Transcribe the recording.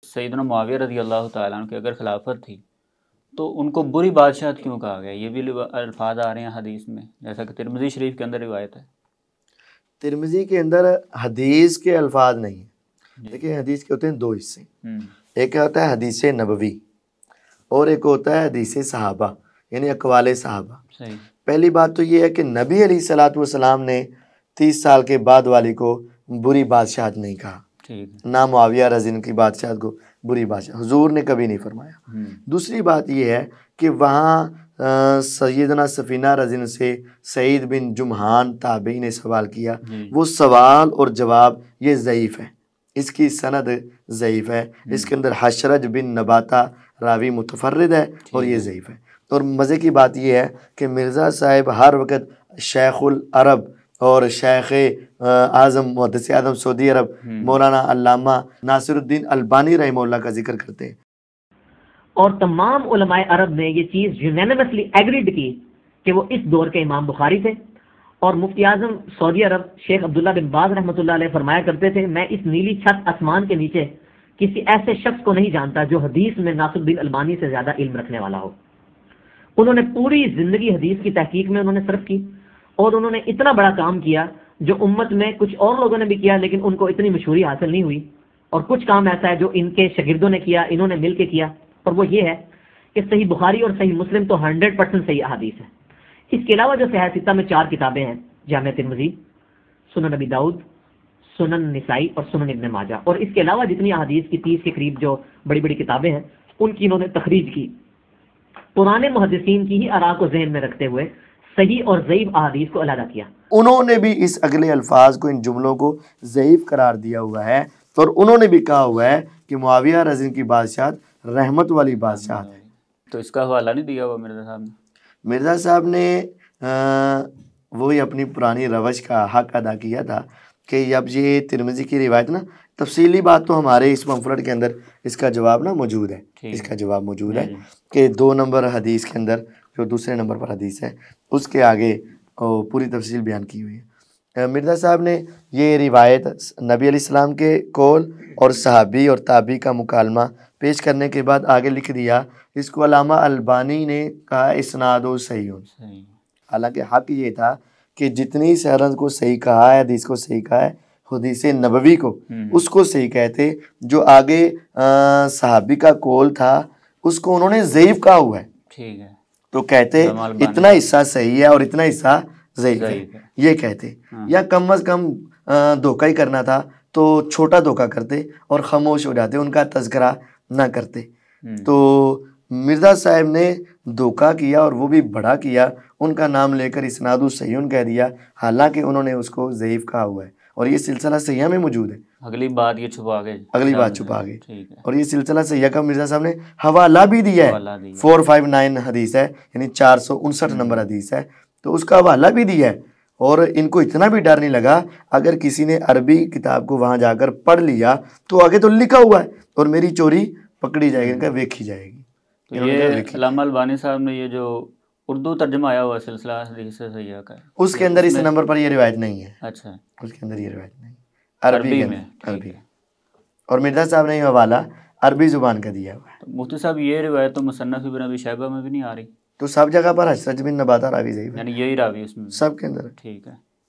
سیدنا معاویہ رضی اللہ تعالیٰ عنہ کی اگر خلافت تھی تو ان کو بری بادشاہت کیوں کہا گیا؟ یہ بھی الفاظ آ رہے ہیں حدیث میں، جیسا کہ ترمذی شریف کے اندر روایت ہے۔ ترمذی کے اندر حدیث کے الفاظ نہیں ہیں۔ جی۔ دیکھیں حدیث کے ہوتے ہیں دو حصے، ایک ہوتا ہے حدیث نبوی اور ایک ہوتا ہے حدیث صحابہ، یعنی اقوال صحابہ۔ صحیح۔ پہلی بات تو یہ ہے کہ نبی علیہ الصلوۃ والسلام نے 30 سال کے بعد والی کو بری بادشاہت نہیں کہا، ٹھیک ہے۔ نہ معاویہ رضی اللہ عنہ کی بادشاہت کو بری بادشاہت حضور نے کبھی نہیں فرمایا۔ دوسری بات یہ ہے کہ وہاں سیدنا سفینہ رضی اللہ عنہ سے سعید بن جمحان تابعی نے سوال کیا، وہ سوال اور جواب یہ ضعیف ہے، اس کی سند ضعیف ہے، اس کے اندر حشرج بن نباتہ راوی متفرد ہے اور یہ ضعیف ہے۔ اور مزے کی بات یہ ہے کہ مرزا صاحب ہر وقت شیخ العرب اور شیخ اعظم محدث اعظم سعودی عرب مولانا علامہ ناصر الدین البانی رحمہ اللہ کا ذکر کرتے ہیں۔ اور تمام علماء عرب نے یہ چیز یونینیمسلی ایگریڈ کی کہ وہ اس دور کے امام بخاری تھے، اور مفتی اعظم سعودی عرب شیخ عبداللہ بن باز رحمۃ اللہ علیہ فرمایا کرتے تھے، میں اس نیلی چھت آسمان کے نیچے کسی ایسے شخص کو نہیں جانتا جو حدیث میں ناصر الدین البانی سے زیادہ علم رکھنے والا ہو۔ انہوں نے پوری زندگی حدیث کی تحقیق میں انہوں نے صرف کی، اور انہوں نے اتنا بڑا کام کیا جو امت میں کچھ اور لوگوں نے بھی کیا لیکن ان کو اتنی مشہوری حاصل نہیں ہوئی، اور کچھ کام ایسا ہے جو ان کے شاگردوں نے کیا، انہوں نے مل کے کیا، اور وہ یہ ہے کہ صحیح بخاری اور صحیح مسلم تو 100% صحیح احادیث ہے۔ اس کے علاوہ جو صحیح ستہ میں 4 کتابیں ہیں، جامع ترمذی، سنن نبی داؤد، سنن نسائی اور سنن ابن ماجہ، اور اس کے علاوہ جتنی احادیث کی 30 کے قریب جو بڑی بڑی کتابیں ہیں ان کی انہوں نے تخریج کی، پرانے محدثین کی ہی آراء کو ذہن میں رکھتے ہوئے صحیح اور ضعیف احادیث کو علیحدہ کیا۔ انہوں نے بھی اس اگلے الفاظ کو، ان جملوں کو ضعیف قرار دیا ہوا ہے، اور انہوں نے بھی کہا ہوا ہے کہ معاویہ رضی اللہ عنہ کی بادشاہت رحمت والی بادشاہت ہے۔ تو اس کا حوالہ نہیں دیا ہوا مرزا صاحب نے؟ مرزا صاحب نے وہی اپنی پرانی روش کا حق ادا کیا تھا کہ اب یہ ترمذی کی روایت نا، تفصیلی بات تو ہمارے اس پمفلٹ کے اندر اس کا جواب نا موجود ہے، اس کا جواب موجود ہے کہ 2 نمبر حدیث کے اندر جو دوسرے نمبر پر حدیث ہے اس کے آگے پوری تفصیل بیان کی ہوئی ہے۔ مرزا صاحب نے یہ روایت نبی علیہ السلام کے قول اور صحابی اور تابعی کا مکالمہ پیش کرنے کے بعد آگے لکھ دیا، اس کو علامہ البانی نے کہا اسناد و صحیح۔ حالانکہ حق یہ تھا کہ جتنی سند کو صحیح کہا ہے، حدیث کو صحیح کہا ہے، حدیث نبوی کو اس کو صحیح کہتے، جو آگے صحابی کا قول تھا اس کو انہوں نے ضعیف کہا ہوا ہے، ٹھیک ہے، تو کہتے اتنا حصہ صحیح ہے اور اتنا حصہ ضعیف ہے، یہ کہتے۔ یا کم از کم دھوکہ ہی کرنا تھا تو چھوٹا دھوکہ کرتے اور خاموش ہو جاتے، ان کا تذکرہ نہ کرتے۔ تو مرزا صاحب نے دھوکہ کیا اور وہ بھی بڑا کیا، ان کا نام لے کر اسناد صحیح کہہ دیا، حالانکہ انہوں نے اس کو ضعیف کہا ہوا ہے، اور یہ سلسلہ صحیحہ میں موجود ہے۔ اگلی بات یہ چھپا گئے، اگلی بات چھپا گئی، اور یہ سلسلہ صحیحہ کا مرزا صاحب نے حوالہ بھی دیا ہے، 459 حدیث ہے، یعنی 459 نمبر حدیث ہے، تو اس کا حوالہ بھی دیا ہے۔ اور ان کو اتنا بھی ڈر نہیں لگا، اگر کسی نے عربی کتاب کو وہاں جا کر پڑھ لیا تو آگے تو لکھا ہوا ہے اور میری چوری پکڑی جائے گی، ان کا ویکھی جائے گی۔ تو یہ علامہ البانی صاحب نے یہ جو اردو ترجمہ آیا ہوا سلسلہ حدیث صحیحہ کا، اس کے اندر اس نمبر پر یہ روایت نہیں ہے۔ اچھا، اس کے اندر یہ روایت نہیں، عربی میں، عربی، اور مرزا صاحب نے یہ حوالہ عربی زبان کا دیا ہوا ہے۔ مفتی صاحب یہ روایت تو مصنف ابن ابی شیبہ میں بھی نہیں آ رہی، تو سب جگہ پر حشرج بن نباتہ راوی ضعیف ہے، یعنی یہی راوی اس میں سب کے اندر۔ ٹھیک ہے۔